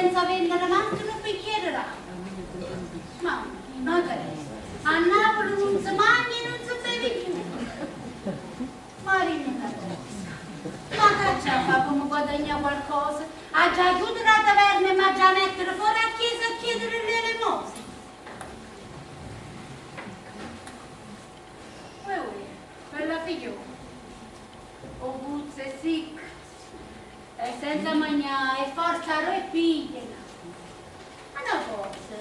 senza vendere manco un bicchiere d'acqua. Ma non Teresa, a Napoli non si mangia e non si beve più. Marina Teresa, ma che già fa come guadagna qualcosa? Ha già chiuso la taverna ma già mettere fuori a chiesa a chiedere le elemosine. Quella figliola, o puzze sic, e senza mangiare, e forza lo e pigliela. Ma no forza,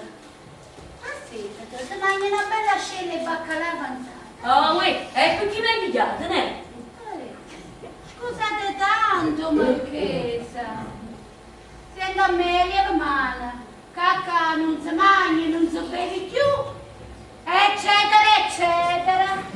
ma sì, se si mangia una bella scella e baccalà avanzata. Oh, ecco chi mi hai pigliato, ne? Scusate tanto, marchesa. Senta a me, lieve male, cacca non si mangia, non si beve più, eccetera, eccetera.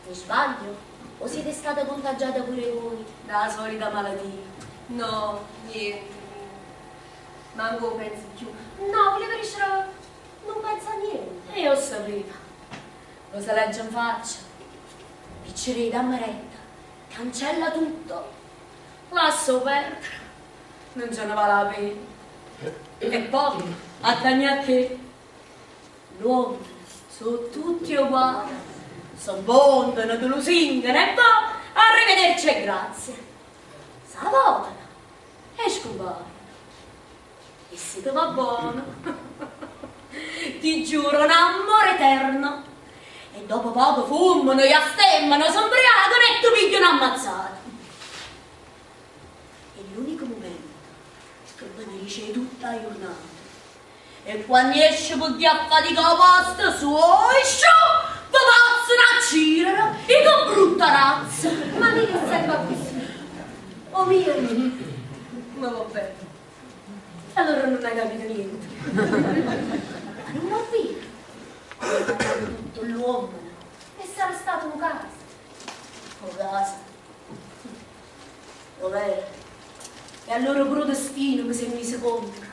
Mi sbaglio? O siete state contagiate pure voi dalla solita malattia? No, niente. Manco pensi più. No, quelli per non pensa a niente. E io sapevo. Lo si legge in faccia. Piccerei da meretta. Cancella tutto. Lascio perdere. Non ce ne vale la pena. E poi, a che l'uomo sono tutti uguali. Sono bondano, te lo singano e poi arrivederci e grazie. Salvavano e scompaiono. E se ti va buono, ti giuro un amore eterno. E dopo poco fumano, e astemmano, s'ombriacano e ti pigliano ammazzato. E l'unico momento che benefici tutta la giornata. E quando esce per di affaticare posto su esce, vi passano a girare e che brutta razza. Ma mi che serve così? Oh mio, ma va bene. Allora non hai capito niente. Ma non ho visto. Ho tutto l'uomo. E sarà stato un caso. O casa. Dov'era? E allora pure destino mi si è messo contro.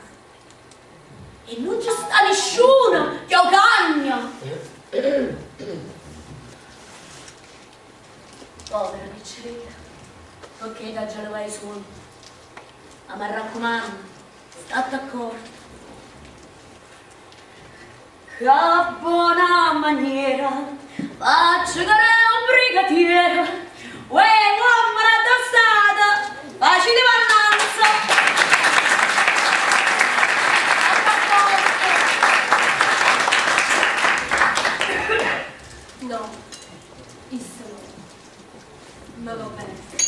E non ci sta nessuno che ho cagna. Povera piccerina. Ok, da già le vai su. Ma mi raccomando, state accorti. Che buona maniera, faccio che un brigatiere, uè, uomo addossata, facile mannanza. No, isso no. Ma va bene.